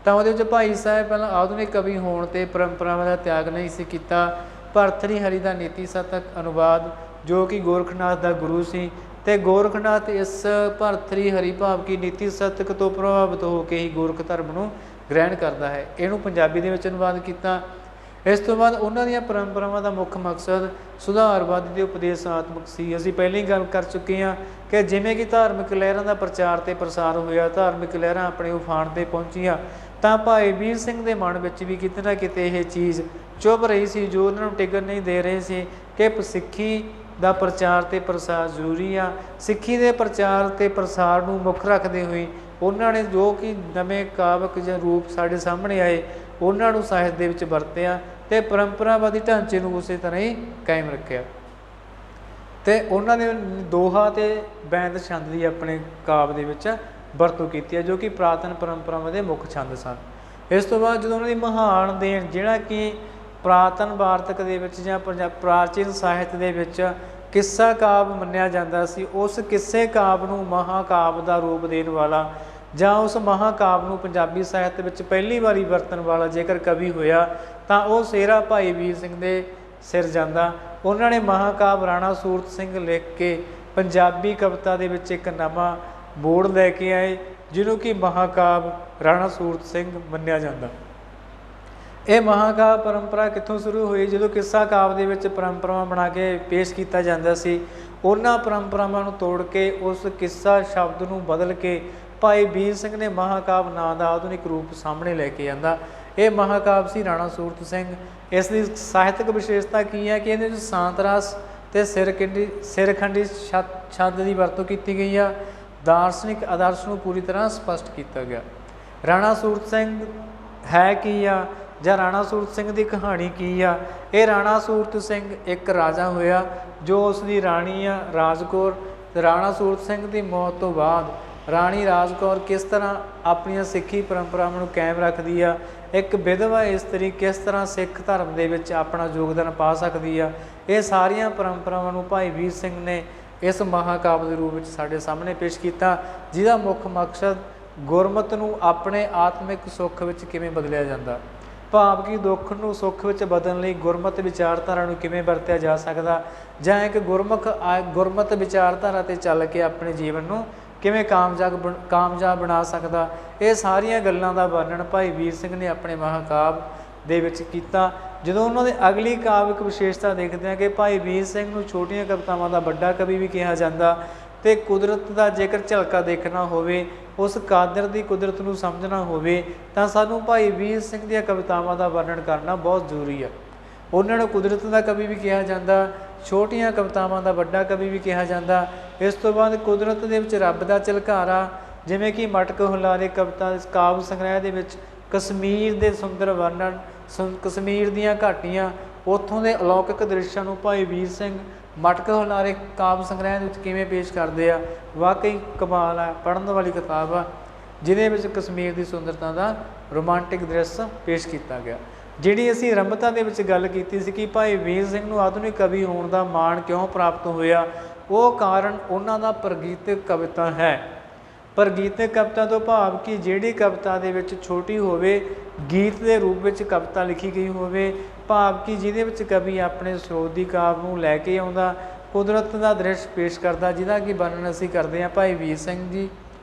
ਤਾਂ ਉਹਦੇ ਵਿੱਚ ਭਾਈ ਸਾਹਿਬ ਪਹਿਲਾਂ ਆਧੁਨਿਕ ਕਵੀ ਹੋਣ 'ਤੇ ਪਰੰਪਰਾਵਾਂ ਦਾ ਤਿਆਗ ਨਹੀਂ ਸੀ ਕੀਤਾ। ਭਰਤਰੀ ਹਰੀ ਦਾ ਨੀਤੀ ਸਤਕ ਅਨੁਵਾਦ, ਜੋ ਕਿ ਗੋਰਖਨਾਥ ਦਾ ਗੁਰੂ ਸੀ, ਅਤੇ ਗੋਰਖਨਾਥ ਇਸ ਭਰਤਰੀ ਹਰੀ ਭਾਵ ਕਿ ਨੀਤੀ ਸਤਕ ਤੋਂ ਪ੍ਰਭਾਵਿਤ ਹੋ ਕੇ ਹੀ ਗੋਰਖ ਧਰਮ ਨੂੰ ਗ੍ਰਹਿਣ ਕਰਦਾ ਹੈ, ਇਹਨੂੰ ਪੰਜਾਬੀ ਦੇ ਵਿੱਚ ਅਨੁਵਾਦ ਕੀਤਾ। ਇਸ ਤੋਂ ਬਾਅਦ ਉਹਨਾਂ ਦੀਆਂ ਪਰੰਪਰਾਵਾਂ ਦਾ ਮੁੱਖ ਮਕਸਦ ਸੁਧਾਰਵਾਦੀ ਅਤੇ ਉਪਦੇਸ਼ਾਤਮਕ ਸੀ। ਅਸੀਂ ਪਹਿਲਾਂ ਹੀ ਗੱਲ ਕਰ ਚੁੱਕੇ ਹਾਂ ਕਿ ਜਿਵੇਂ ਕਿ ਧਾਰਮਿਕ ਲਹਿਰਾਂ ਦਾ ਪ੍ਰਚਾਰ ਅਤੇ ਪ੍ਰਸਾਰ ਹੋਇਆ, ਧਾਰਮਿਕ ਲਹਿਰਾਂ ਆਪਣੇ ਉਫਾਨ 'ਤੇ ਪਹੁੰਚੀਆਂ, ਤਾਂ ਭਾਈ ਵੀਰ ਸਿੰਘ ਦੇ ਮਨ ਵਿੱਚ ਵੀ ਕਿਤੇ ਨਾ ਕਿਤੇ ਇਹ ਚੀਜ਼ ਚੁੱਭ ਰਹੀ ਸੀ, ਜੋ ਉਹਨਾਂ ਨੂੰ ਟਿਕਣ ਨਹੀਂ ਦੇ ਰਹੇ ਸੀ ਕਿ ਸਿੱਖੀ ਦਾ ਪ੍ਰਚਾਰ ਅਤੇ ਪ੍ਰਸਾਰ ਜ਼ਰੂਰੀ ਆ। ਸਿੱਖੀ ਦੇ ਪ੍ਰਚਾਰ ਅਤੇ ਪ੍ਰਸਾਰ ਨੂੰ ਮੁੱਖ ਰੱਖਦੇ ਹੋਏ ਉਹਨਾਂ ਨੇ ਜੋ ਕਿ ਨਵੇਂ ਕਾਵਿਕ ਜਾਂ ਰੂਪ ਸਾਡੇ ਸਾਹਮਣੇ ਆਏ, ਉਹਨਾਂ ਨੂੰ ਸਾਹਿਤ ਦੇ ਵਿੱਚ ਵਰਤਿਆ ਤੇ ਪਰੰਪਰਾਵਾਦੀ ਢਾਂਚੇ ਨੂੰ ਉਸੇ ਤਰ੍ਹਾਂ ਹੀ ਕਾਇਮ ਰੱਖਿਆ। ਤੇ ਉਹਨਾਂ ਨੇ ਦੋਹਾ ਤੇ ਬੈਂਤ ਛੰਦ ਦੀ ਆਪਣੇ ਕਾਵਿ ਦੇ ਵਿੱਚ ਵਰਤੋਂ ਕੀਤੀ ਹੈ, ਜੋ ਕਿ ਪ੍ਰਾਤਨ ਪਰੰਪਰਾਵਾਂ ਦੇ ਮੁੱਖ ਛੰਦ ਸਨ। ਇਸ ਤੋਂ ਬਾਅਦ ਜਦੋਂ ਉਹਨਾਂ ਦੀ ਮਹਾਨ ਦੇਣ, ਜਿਹੜਾ ਕਿ ਪ੍ਰਾਤਨ ਵਾਰਤਕ ਦੇ ਵਿੱਚ ਜਾਂ ਪ੍ਰਾਚੀਨ ਸਾਹਿਤ ਦੇ ਵਿੱਚ ਕਿੱਸਾ ਕਾਵਿ ਮੰਨਿਆ ਜਾਂਦਾ ਸੀ, ਉਸ ਕਿੱਸੇ ਕਾਵਿ ਨੂੰ ਮਹਾਕਾਵਿ ਦਾ ਰੂਪ ਦੇਣ ਵਾਲਾ ਜਾਂ ਉਸ ਮਹਾਕਾਵਿ ਨੂੰ ਪੰਜਾਬੀ ਸਾਹਿਤ ਵਿੱਚ ਪਹਿਲੀ ਵਾਰੀ ਵਰਤਣ ਵਾਲਾ ਜੇਕਰ ਕਵੀ ਹੋਇਆ ਤਾਂ ਉਹ ਸਿਹਰਾ ਭਾਈ ਵੀਰ ਸਿੰਘ ਦੇ ਸਿਰ ਜਾਂਦਾ। ਉਹਨਾਂ ਨੇ ਮਹਾਕਾਵਿ ਰਾਣਾ ਸੂਰਤ ਸਿੰਘ ਲਿਖ ਕੇ ਪੰਜਾਬੀ ਕਵਿਤਾ ਦੇ ਵਿੱਚ ਇੱਕ ਨਵਾਂ ਬੋੜ ਲੈ ਕੇ ਆਏ, ਜਿਹਨੂੰ ਕਿ ਮਹਾਕਾਵਿ ਰਾਣਾ ਸੂਰਤ ਸਿੰਘ ਮੰਨਿਆ ਜਾਂਦਾ। ਇਹ ਮਹਾਕਾਵਿ ਪਰੰਪਰਾ ਕਿੱਥੋਂ ਸ਼ੁਰੂ ਹੋਈ? ਜਦੋਂ ਕਿੱਸਾ ਕਾਵਿ ਦੇ ਵਿੱਚ ਪਰੰਪਰਾਵਾਂ ਬਣਾ ਕੇ ਪੇਸ਼ ਕੀਤਾ ਜਾਂਦਾ ਸੀ, ਉਹਨਾਂ ਪਰੰਪਰਾਵਾਂ ਨੂੰ ਤੋੜ ਕੇ ਉਸ ਕਿੱਸਾ ਸ਼ਬਦ ਨੂੰ ਬਦਲ ਕੇ ਭਾਈ ਵੀਰ ਸਿੰਘ ਨੇ ਮਹਾਕਾਵਿ ਨਾਂ ਦਾ ਆਧੁਨਿਕ ਰੂਪ ਸਾਹਮਣੇ ਲੈ ਕੇ ਆਂਦਾ। ਇਹ ਮਹਾਕਾਵਿ ਸੀ ਰਾਣਾ ਸੂਰਤ ਸਿੰਘ। ਇਸ ਦੀ ਸਾਹਿਤਕ ਵਿਸ਼ੇਸ਼ਤਾ ਕੀ ਹੈ ਕਿ ਇਹਦੇ ਵਿੱਚ ਸਾਂਤ ਰਸ ਅਤੇ ਸਿਰਖੰਡੀ ਛੰਦ ਦੀ ਵਰਤੋਂ ਕੀਤੀ ਗਈ ਆ। ਦਾਰਸ਼ਨਿਕ ਆਦਰਸ਼ ਨੂੰ ਪੂਰੀ ਤਰ੍ਹਾਂ ਸਪਸ਼ਟ ਕੀਤਾ ਗਿਆ। ਰਾਣਾ ਸੂਰਤ ਸਿੰਘ ਹੈ ਕੀ ਆ ਜਾਂ ਰਾਣਾ ਸੂਰਤ ਸਿੰਘ ਦੀ ਕਹਾਣੀ ਕੀ ਆ? ਇਹ ਰਾਣਾ ਸੂਰਤ ਸਿੰਘ ਇੱਕ ਰਾਜਾ ਹੋਇਆ ਜੋ ਉਸ ਦੀ ਰਾਣੀ ਆ ਰਾਜ ਕੌਰ। ਤੇ ਰਾਣਾ ਸੂਰਤ ਸਿੰਘ ਦੀ ਮੌਤ ਤੋਂ ਬਾਅਦ ਰਾਣੀ ਰਾਜ ਕੌਰ ਕਿਸ ਤਰ੍ਹਾਂ ਆਪਣੀਆਂ ਸਿੱਖੀ ਪਰੰਪਰਾਵਾਂ ਨੂੰ ਕਾਇਮ ਰੱਖਦੀ ਆ, ਇੱਕ ਵਿਧਵਾ ਇਸਤਰੀ ਕਿਸ ਤਰ੍ਹਾਂ ਸਿੱਖ ਧਰਮ ਦੇ ਵਿੱਚ ਆਪਣਾ ਯੋਗਦਾਨ ਪਾ ਸਕਦੀ ਆ, ਇਹ ਸਾਰੀਆਂ ਪਰੰਪਰਾਵਾਂ ਨੂੰ ਭਾਈ ਵੀਰ ਸਿੰਘ ਨੇ ਇਸ ਮਹਾਕਾਵਿ ਦੇ ਰੂਪ ਵਿੱਚ ਸਾਡੇ ਸਾਹਮਣੇ ਪੇਸ਼ ਕੀਤਾ, ਜਿਹਦਾ ਮੁੱਖ ਮਕਸਦ ਗੁਰਮਤਿ ਨੂੰ ਆਪਣੇ ਆਤਮਿਕ ਸੁੱਖ ਵਿੱਚ ਕਿਵੇਂ ਬਦਲਿਆ ਜਾਂਦਾ, ਭਾਵ ਕਿ ਦੁੱਖ ਨੂੰ ਸੁੱਖ ਵਿੱਚ ਬਦਲਣ ਲਈ ਗੁਰਮਤਿ ਵਿਚਾਰਧਾਰਾ ਨੂੰ ਕਿਵੇਂ ਵਰਤਿਆ ਜਾ ਸਕਦਾ, ਜਾਂ ਇੱਕ ਗੁਰਮਤਿ ਵਿਚਾਰਧਾਰਾ 'ਤੇ ਚੱਲ ਕੇ ਆਪਣੇ ਜੀਵਨ ਨੂੰ ਕਿਵੇਂ ਕਾਮਯਾਬ ਬਣਾ ਸਕਦਾ। ਇਹ ਸਾਰੀਆਂ ਗੱਲਾਂ ਦਾ ਵਰਣਨ ਭਾਈ ਵੀਰ ਸਿੰਘ ਨੇ ਆਪਣੇ ਮਹਾਕਾਵਿ ਦੇ ਵਿੱਚ ਕੀਤਾ। ਜਦੋਂ ਉਹਨਾਂ ਦੇ ਅਗਲੀ ਕਾਵਿਕ ਵਿਸ਼ੇਸ਼ਤਾ ਦੇਖਦੇ ਹਾਂ ਕਿ ਭਾਈ ਵੀਰ ਸਿੰਘ ਨੂੰ ਛੋਟੀਆਂ ਕਵਿਤਾਵਾਂ ਦਾ ਵੱਡਾ ਕਵੀ ਵੀ ਕਿਹਾ ਜਾਂਦਾ, ਅਤੇ ਕੁਦਰਤ ਦਾ ਜੇਕਰ ਝਲਕਾ ਦੇਖਣਾ ਹੋਵੇ, ਉਸ ਕਾਦਰ ਦੀ ਕੁਦਰਤ ਨੂੰ ਸਮਝਣਾ ਹੋਵੇ, ਤਾਂ ਸਾਨੂੰ ਭਾਈ ਵੀਰ ਸਿੰਘ ਦੀਆਂ ਕਵਿਤਾਵਾਂ ਦਾ ਵਰਣਨ ਕਰਨਾ ਬਹੁਤ ਜ਼ਰੂਰੀ ਹੈ। ਉਹਨਾਂ ਨੂੰ ਕੁਦਰਤ ਦਾ ਕਵੀ ਵੀ ਕਿਹਾ ਜਾਂਦਾ, ਛੋਟੀਆਂ ਕਵਿਤਾਵਾਂ ਦਾ ਵੱਡਾ ਕਵੀ ਵੀ ਕਿਹਾ ਜਾਂਦਾ। ਇਸ ਤੋਂ ਬਾਅਦ ਕੁਦਰਤ ਦੇ ਵਿੱਚ ਰੱਬ ਦਾ ਝਲਕਾਰਾ, ਜਿਵੇਂ ਕਿ ਮਟਕ ਹੁਲਾਰੇ ਕਵਿਤਾ ਕਾਵਿ ਸੰਗ੍ਰਹਿ ਦੇ ਵਿੱਚ ਕਸ਼ਮੀਰ ਦੇ ਸੁੰਦਰ ਵਰਣਨ, ਕਸ਼ਮੀਰ ਦੀਆਂ ਘਾਟੀਆਂ, ਉੱਥੋਂ ਦੇ ਅਲੌਕਿਕ ਦ੍ਰਿਸ਼ਾਂ ਨੂੰ ਭਾਈ ਵੀਰ ਸਿੰਘ ਮਟਕ ਹੁਲਾਰੇ ਕਾਵਿ ਸੰਗ੍ਰਹਿ ਦੇ ਵਿੱਚ ਕਿਵੇਂ ਪੇਸ਼ ਕਰਦੇ ਆ। ਵਾਕਈ ਕਮਾਲ ਆ, ਪੜ੍ਹਨ ਵਾਲੀ ਕਿਤਾਬ ਆ, ਜਿਹਦੇ ਵਿੱਚ ਕਸ਼ਮੀਰ ਦੀ ਸੁੰਦਰਤਾ ਦਾ ਰੋਮਾਂਟਿਕ ਦ੍ਰਿਸ਼ ਪੇਸ਼ ਕੀਤਾ ਗਿਆ। ਜਿਹੜੀ ਅਸੀਂ ਆਰੰਭਤਾ ਦੇ ਵਿੱਚ ਗੱਲ ਕੀਤੀ ਸੀ ਕਿ ਭਾਈ ਵੀਰ ਸਿੰਘ ਨੂੰ ਆਧੁਨਿਕ ਕਵੀ ਹੋਣ ਦਾ ਮਾਣ ਕਿਉਂ ਪ੍ਰਾਪਤ ਹੋਇਆ, ਉਹ ਕਾਰਨ ਉਹਨਾਂ ਦਾ ਪ੍ਰਗੀਤਕ ਕਵਿਤਾ ਹੈ। ਪ੍ਰਗੀਤਕ ਕਵਿਤਾ ਤੋਂ ਭਾਵ ਕਿ ਜਿਹੜੀ ਕਵਿਤਾ ਦੇ ਵਿੱਚ ਛੋਟੀ ਹੋਵੇ, ਗੀਤ ਦੇ ਰੂਪ ਵਿੱਚ ਕਵਿਤਾ ਲਿਖੀ ਗਈ ਹੋਵੇ, ਭਾਵ ਕਿ ਜਿਹਦੇ ਵਿੱਚ ਕਵੀ ਆਪਣੇ ਸਰੋਤ ਦੀ ਕਾਵਿ ਨੂੰ ਲੈ ਕੇ ਆਉਂਦਾ, ਕੁਦਰਤ ਦਾ ਦ੍ਰਿਸ਼ ਪੇਸ਼ ਕਰਦਾ, ਜਿਹਦਾ ਕਿ ਵਰਣਨ ਅਸੀਂ ਕਰਦੇ ਹਾਂ ਭਾਈ ਵੀਰ ਸਿੰਘ ਜੀ।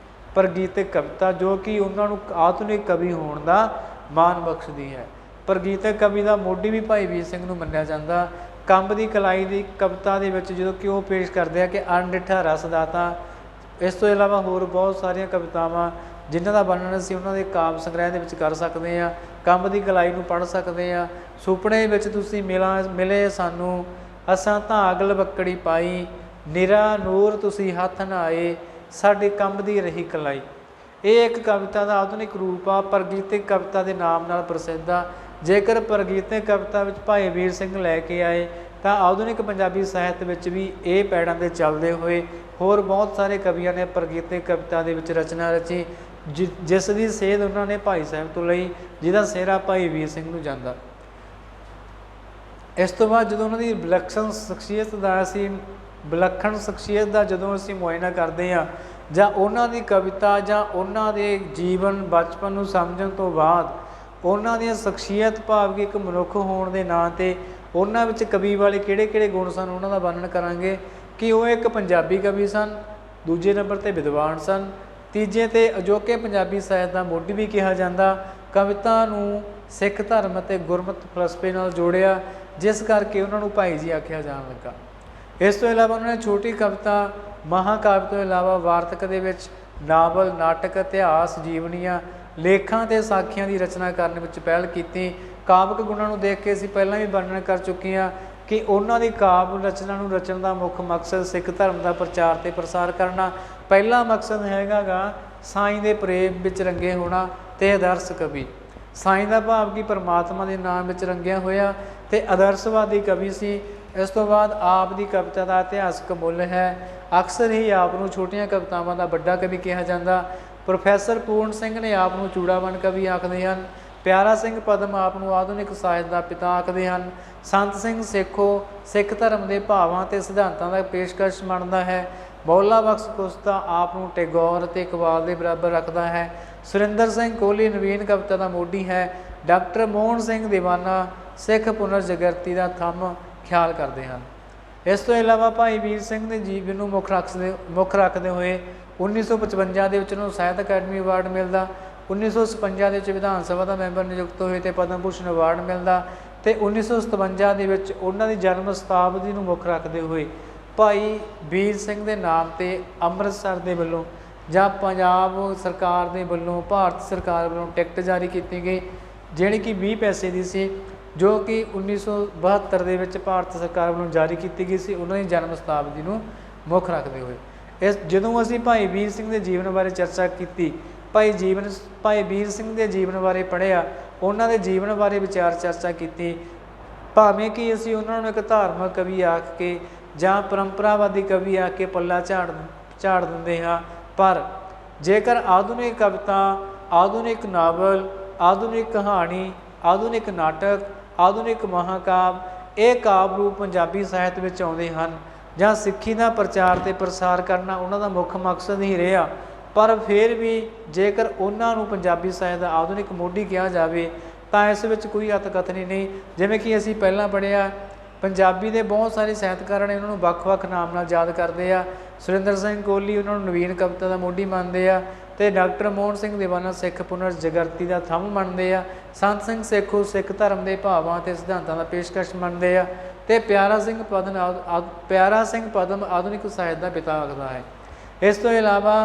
ਪ੍ਰਗੀਤਕ ਕਵਿਤਾ ਜੋ ਕਿ ਉਹਨਾਂ ਨੂੰ ਆਧੁਨਿਕ ਕਵੀ ਹੋਣ ਦਾ ਮਾਣ ਬਖਸ਼ਦੀ ਹੈ। ਪ੍ਰਗੀਤਕ ਕਵੀ ਦਾ ਮੋਢੀ ਵੀ ਭਾਈ ਵੀਰ ਸਿੰਘ ਨੂੰ ਮੰਨਿਆ ਜਾਂਦਾ। ਕੰਬ ਦੀ ਕਲਾਈ ਦੀ ਕਵਿਤਾ ਦੇ ਵਿੱਚ ਜਦੋਂ ਕਿ ਉਹ ਪੇਸ਼ ਕਰਦੇ ਆ ਕਿ ਅਣਡਿੱਠਾ ਰਸਦਾਤਾ, ਇਸ ਤੋਂ ਇਲਾਵਾ ਹੋਰ ਬਹੁਤ ਸਾਰੀਆਂ ਕਵਿਤਾਵਾਂ ਜਿਨ੍ਹਾਂ ਦਾ ਵਰਣਨ ਅਸੀਂ ਉਹਨਾਂ ਦੇ ਕਾਵਿ ਸੰਗ੍ਰਹਿ ਦੇ ਵਿੱਚ ਕਰ ਸਕਦੇ ਹਾਂ। ਕੰਬ ਦੀ ਕਲਾਈ ਨੂੰ ਪੜ੍ਹ ਸਕਦੇ ਹਾਂ। ਸੁਪਨੇ ਵਿੱਚ ਤੁਸੀਂ ਮਿਲੇ ਸਾਨੂੰ, ਅਸਾਂ ਤਾਂ ਅਗਲ ਬੱਕੜੀ ਪਾਈ, ਨਿਰਾ ਨੂਰ ਤੁਸੀਂ ਹੱਥ ਨਾ ਆਏ, ਸਾਡੇ ਕੰਬ ਦੀ ਰਹੀ ਕਲਾਈ। ਇਹ ਇੱਕ ਕਵਿਤਾ ਦਾ ਆਧੁਨਿਕ ਰੂਪ ਆ, ਪ੍ਰਗੀਤਕ ਕਵਿਤਾ ਦੇ ਨਾਮ ਨਾਲ ਪ੍ਰਸਿੱਧ ਆ। ਜੇਕਰ ਪ੍ਰਗੀਤਕ ਕਵਿਤਾ ਵਿੱਚ ਭਾਈ ਵੀਰ ਸਿੰਘ ਲੈ ਕੇ ਆਏ ਤਾਂ ਆਧੁਨਿਕ ਪੰਜਾਬੀ ਸਾਹਿਤ ਵਿੱਚ ਵੀ ਇਹ ਪੈੜਾਂ 'ਤੇ ਚੱਲਦੇ ਹੋਏ ਹੋਰ ਬਹੁਤ ਸਾਰੇ ਕਵੀਆਂ ਨੇ ਪ੍ਰਗੀਤਕ ਕਵਿਤਾ ਦੇ ਵਿੱਚ ਰਚਨਾ ਰਚੀ, ਜਿਸ ਦੀ ਸੇਧ ਉਹਨਾਂ ਨੇ ਭਾਈ ਸਾਹਿਬ ਤੋਂ ਲਈ, ਜਿਹਦਾ ਸਿਹਰਾ ਭਾਈ ਵੀਰ ਸਿੰਘ ਨੂੰ ਜਾਂਦਾ। ਇਸ ਤੋਂ ਬਾਅਦ ਜਦੋਂ ਉਹਨਾਂ ਦੀ ਵਿਲੱਖਣ ਸ਼ਖਸੀਅਤ ਦਾ ਜਦੋਂ ਅਸੀਂ ਮੁਆਇਨਾ ਕਰਦੇ ਹਾਂ, ਜਾਂ ਉਹਨਾਂ ਦੀ ਕਵਿਤਾ ਜਾਂ ਉਹਨਾਂ ਦੇ ਜੀਵਨ ਬਚਪਨ ਨੂੰ ਸਮਝਣ ਤੋਂ ਬਾਅਦ ਉਹਨਾਂ ਦੀਆਂ ਸ਼ਖਸੀਅਤ ਭਾਵ ਕਿ ਇੱਕ ਮਨੁੱਖ ਹੋਣ ਦੇ ਨਾਂ 'ਤੇ ਉਹਨਾਂ ਵਿੱਚ ਕਵੀ ਵਾਲੇ ਕਿਹੜੇ ਗੁਣ ਸਨ, ਉਹਨਾਂ ਦਾ ਵਰਣਨ ਕਰਾਂਗੇ ਕਿ ਉਹ ਇੱਕ ਪੰਜਾਬੀ ਕਵੀ ਸਨ, ਦੂਜੇ ਨੰਬਰ 'ਤੇ ਵਿਦਵਾਨ ਸਨ, ਤੀਜੇ 'ਤੇ ਅਜੋਕੇ ਪੰਜਾਬੀ ਸਾਹਿਤ ਦਾ ਮੋਢੀ ਵੀ ਕਿਹਾ ਜਾਂਦਾ। ਕਵਿਤਾ ਨੂੰ ਸਿੱਖ ਧਰਮ ਅਤੇ ਗੁਰਮਤਿ ਫਲਸਫੇ ਨਾਲ ਜੋੜਿਆ, ਜਿਸ ਕਰਕੇ ਉਹਨਾਂ ਨੂੰ ਭਾਈ ਜੀ ਆਖਿਆ ਜਾਣ ਲੱਗਾ। ਇਸ ਤੋਂ ਇਲਾਵਾ ਉਹਨਾਂ ਨੇ ਛੋਟੀ ਕਵਿਤਾ ਮਹਾਕਾਵਿ ਤੋਂ ਇਲਾਵਾ ਵਾਰਤਕ ਦੇ ਵਿੱਚ ਨਾਵਲ, ਨਾਟਕ, ਇਤਿਹਾਸ, ਜੀਵਨੀਆਂ, ਲੇਖਾਂ ਅਤੇ ਸਾਖੀਆਂ ਦੀ ਰਚਨਾ ਕਰਨ ਵਿੱਚ ਪਹਿਲ ਕੀਤੀ। ਕਾਵਿਕ ਗੁਣਾਂ ਨੂੰ ਦੇਖ ਕੇ ਅਸੀਂ ਪਹਿਲਾਂ ਵੀ ਵਰਣਨ ਕਰ ਚੁੱਕੇ ਹਾਂ ਕਿ ਉਹਨਾਂ ਦੀ ਕਾਵਿ ਰਚਨਾ ਨੂੰ ਰਚਣ ਦਾ ਮੁੱਖ ਮਕਸਦ ਸਿੱਖ ਧਰਮ ਦਾ ਪ੍ਰਚਾਰ ਅਤੇ ਪ੍ਰਸਾਰ ਕਰਨਾ। ਪਹਿਲਾ ਮਕਸਦ ਹੈਗਾ ਗਾ ਸਾਈਂ ਦੇ ਪ੍ਰੇਮ ਵਿੱਚ ਰੰਗੇ ਹੋਣਾ ਅਤੇ ਆਦਰਸ਼ ਕਵੀ। ਸਾਈਂ ਦਾ ਭਾਵ ਕਿ ਪਰਮਾਤਮਾ ਦੇ ਨਾਮ ਵਿੱਚ ਰੰਗਿਆ ਹੋਇਆ ਤੇ ਆਦਰਸ਼ਵਾਦੀ ਕਵੀ ਸੀ। ਇਸ ਤੋਂ ਬਾਅਦ ਆਪ ਦੀ ਕਵਿਤਾ ਦਾ ਇਤਿਹਾਸਕ ਮੁੱਲ ਹੈ। ਅਕਸਰ ਹੀ ਆਪ ਨੂੰ ਛੋਟੀਆਂ ਕਵਿਤਾਵਾਂ ਦਾ ਵੱਡਾ ਕਵੀ ਕਿਹਾ ਜਾਂਦਾ। ਪ੍ਰੋਫੈਸਰ ਪੂਰਨ ਸਿੰਘ ਨੇ ਆਪ ਨੂੰ ਚੂੜਾਮਣ ਕਵੀ ਆਖਦੇ ਹਨ। ਪਿਆਰਾ ਸਿੰਘ ਪਦਮ ਆਪ ਨੂੰ ਆਧੁਨਿਕ ਸਾਹਿਤ ਦਾ ਪਿਤਾ ਆਖਦੇ ਹਨ। ਸੰਤ ਸਿੰਘ ਸੇਖੋਂ ਸਿੱਖ ਧਰਮ ਦੇ ਭਾਵਾਂ ਤੇ ਸਿਧਾਂਤਾਂ ਦਾ ਪੇਸ਼ਕਸ਼ ਮੰਨਦਾ ਹੈ। ਬੌਲਾ ਬਖਸ਼ ਕੁਸਤਾ ਆਪ ਨੂੰ ਟੈਗੋਰ ਅਤੇ ਇਕਬਾਲ ਦੇ ਬਰਾਬਰ ਰੱਖਦਾ ਹੈ। ਸੁਰਿੰਦਰ ਸਿੰਘ ਕੋਹਲੀ ਨਵੀਨ ਕਵਿਤਾ ਦਾ ਮੋਢੀ ਹੈ। ਡਾਕਟਰ ਮੋਹਨ ਸਿੰਘ ਦੀਵਾਨਾ ਸਿੱਖ ਪੁਨਰ ਜਗਰਤੀ ਦਾ ਥੰਮ ਖਿਆਲ ਕਰਦੇ ਹਨ। ਇਸ ਤੋਂ ਇਲਾਵਾ ਭਾਈ ਵੀਰ ਸਿੰਘ ਦੇ ਜੀਵਨ ਨੂੰ ਮੁੱਖ ਰੱਖਦੇ ਹੋਏ 1955 ਦੇ ਵਿੱਚ ਉਹਨੂੰ ਸਾਹਿਤ ਅਕੈਡਮੀ ਅਵਾਰਡ ਮਿਲਦਾ। 1956 ਦੇ ਵਿੱਚ ਵਿਧਾਨ ਸਭਾ ਦਾ ਮੈਂਬਰ ਨਿਯੁਕਤ ਹੋਏ ਅਤੇ ਪਦਮ ਭੂਸ਼ਣ ਅਵਾਰਡ ਮਿਲਦਾ। ਅਤੇ 1957 ਦੇ ਵਿੱਚ ਉਹਨਾਂ ਦੀ ਜਨਮ ਸ਼ਤਾਬਦੀ ਨੂੰ ਮੁੱਖ ਰੱਖਦੇ ਹੋਏ ਭਾਈ ਵੀਰ ਸਿੰਘ ਦੇ ਨਾਮ 'ਤੇ ਅੰਮ੍ਰਿਤਸਰ ਦੇ ਵੱਲੋਂ ਜਾਂ ਪੰਜਾਬ ਸਰਕਾਰ ਦੇ ਵੱਲੋਂ ਭਾਰਤ ਸਰਕਾਰ ਵੱਲੋਂ ਟਿਕਟ ਜਾਰੀ ਕੀਤੀ ਗਈ, ਜਿਹੜੀ ਕਿ 20 ਪੈਸੇ ਦੀ ਸੀ, ਜੋ ਕਿ 1972 ਦੇ ਵਿੱਚ ਭਾਰਤ ਸਰਕਾਰ ਵੱਲੋਂ ਜਾਰੀ ਕੀਤੀ ਗਈ ਸੀ, ਉਹਨਾਂ ਦੀ ਜਨਮ ਸ਼ਤਾਬਦੀ ਨੂੰ ਮੁੱਖ ਰੱਖਦੇ ਹੋਏ। ਜਦੋਂ ਅਸੀਂ ਭਾਈ ਵੀਰ ਸਿੰਘ ਦੇ ਜੀਵਨ ਬਾਰੇ ਚਰਚਾ ਕੀਤੀ, ਭਾਈ ਵੀਰ ਸਿੰਘ ਦੇ ਜੀਵਨ ਬਾਰੇ ਪੜ੍ਹਿਆ, ਉਹਨਾਂ ਦੇ ਜੀਵਨ ਬਾਰੇ ਵਿਚਾਰ ਚਰਚਾ ਕੀਤੀ, ਭਾਵੇਂ ਕਿ ਅਸੀਂ ਉਹਨਾਂ ਨੂੰ ਇੱਕ ਧਾਰਮਿਕ ਕਵੀ ਆਖ ਕੇ ਜਾਂ ਪਰੰਪਰਾਵਾਦੀ ਕਵੀ ਆਖ ਕੇ ਪੱਲਾ ਝਾੜ ਦਿੰਦੇ ਹਾਂ, ਪਰ ਜੇਕਰ ਆਧੁਨਿਕ ਕਵਿਤਾ, ਆਧੁਨਿਕ ਨਾਵਲ, ਆਧੁਨਿਕ ਕਹਾਣੀ, ਆਧੁਨਿਕ ਨਾਟਕ, ਆਧੁਨਿਕ ਮਹਾਂਕਾਵਿ ਇਹ ਕਾਵਿ ਰੂਪ ਪੰਜਾਬੀ ਸਾਹਿਤ ਵਿੱਚ ਆਉਂਦੇ ਹਨ ਜਾਂ ਸਿੱਖੀ ਦਾ ਪ੍ਰਚਾਰ ਅਤੇ ਪ੍ਰਸਾਰ ਕਰਨਾ ਉਹਨਾਂ ਦਾ ਮੁੱਖ ਮਕਸਦ ਹੀ ਰਿਹਾ, ਪਰ ਫਿਰ ਵੀ ਜੇਕਰ ਉਹਨਾਂ ਨੂੰ ਪੰਜਾਬੀ ਸਾਹਿਤ ਦਾ ਆਧੁਨਿਕ ਮੋਢੀ ਕਿਹਾ ਜਾਵੇ ਤਾਂ ਇਸ ਵਿੱਚ ਕੋਈ ਅਤਕਥਨੀ ਨਹੀਂ। ਜਿਵੇਂ ਕਿ ਅਸੀਂ ਪਹਿਲਾਂ ਪੜ੍ਹਿਆ, ਪੰਜਾਬੀ ਦੇ ਬਹੁਤ ਸਾਰੇ ਸਾਹਿਤਕਾਰ ਨੇ ਉਹਨਾਂ ਨੂੰ ਵੱਖ-ਵੱਖ ਨਾਮ ਨਾਲ ਯਾਦ ਕਰਦੇ ਆ। ਸੁਰਿੰਦਰ ਸਿੰਘ ਕੋਹਲੀ ਉਹਨਾਂ ਨੂੰ ਨਵੀਨ ਕਵਿਤਾ ਦਾ ਮੋਢੀ ਮੰਨਦੇ ਆ ਅਤੇ ਡਾਕਟਰ ਮੋਹਨ ਸਿੰਘ ਦੀਵਾਨਾ ਸਿੱਖ ਪੁਨਰ ਜਗਰਤੀ ਦਾ ਥੰਮ ਮੰਨਦੇ ਆ। ਸੰਤ ਸਿੰਘ ਸੇਖੋਂ ਸਿੱਖ ਧਰਮ ਦੇ ਭਾਵਾਂ ਅਤੇ ਸਿਧਾਂਤਾਂ ਦਾ ਪੇਸ਼ਕਸ਼ ਮੰਨਦੇ ਆ ਅਤੇ ਪਿਆਰਾ ਸਿੰਘ ਪਦਮ ਆਧੁਨਿਕ ਸਾਹਿਤ ਦਾ ਪਿਤਾ ਆਖਦਾ ਹੈ। ਇਸ ਤੋਂ ਇਲਾਵਾ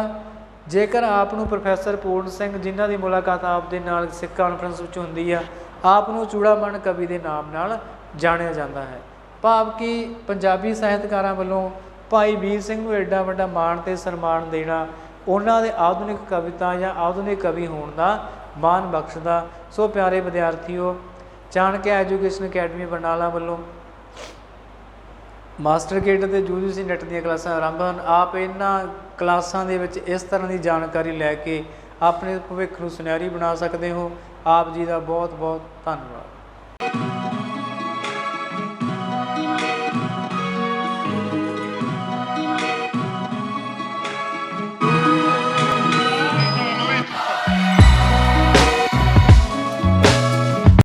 ਜੇਕਰ ਆਪ ਨੂੰ ਪ੍ਰੋਫੈਸਰ ਪੂਰਨ ਸਿੰਘ, ਜਿਨ੍ਹਾਂ ਦੀ ਮੁਲਾਕਾਤ ਆਪ ਦੇ ਨਾਲ ਸਿੱਖ ਕਾਨਫਰੰਸ ਵਿੱਚ ਹੁੰਦੀ ਆ, ਆਪ ਨੂੰ ਚੂੜਾਮਣ ਕਵੀ ਦੇ ਨਾਮ ਨਾਲ ਜਾਣਿਆ ਜਾਂਦਾ ਹੈ। ਭਾਵ ਕਿ ਪੰਜਾਬੀ ਸਾਹਿਤਕਾਰਾਂ ਵੱਲੋਂ ਭਾਈ ਵੀਰ ਸਿੰਘ ਨੂੰ ਐਡਾ ਵੱਡਾ ਮਾਣ ਅਤੇ ਸਨਮਾਨ ਦੇਣਾ ਉਹਨਾਂ ਦੇ ਆਧੁਨਿਕ ਕਵਿਤਾ ਜਾਂ ਆਧੁਨਿਕ ਕਵੀ ਹੋਣ ਦਾ ਮਾਣ ਬਖਸ਼ਦਾ। ਸੋ ਪਿਆਰੇ ਵਿਦਿਆਰਥੀਓ, ਚਾਣਕਿ ਐਜੂਕੇਸ਼ਨ ਅਕੈਡਮੀ ਬਰਨਾਲਾ ਵੱਲੋਂ ਮਾਸਟਰ ਕੇਡਰ ਅਤੇ UGC ਨੈੱਟ ਦੀਆਂ ਕਲਾਸਾਂ ਆਰੰਭ ਹਨ। ਆਪ ਇਹਨਾਂ ਕਲਾਸਾਂ ਦੇ ਵਿੱਚ ਇਸ ਤਰ੍ਹਾਂ ਦੀ ਜਾਣਕਾਰੀ ਲੈ ਕੇ ਆਪਣੇ ਭਵਿੱਖ ਨੂੰ ਸੁਨਹਿਰੀ ਬਣਾ ਸਕਦੇ ਹੋ। ਆਪ ਜੀ ਦਾ ਬਹੁਤ ਬਹੁਤ ਧੰਨਵਾਦ।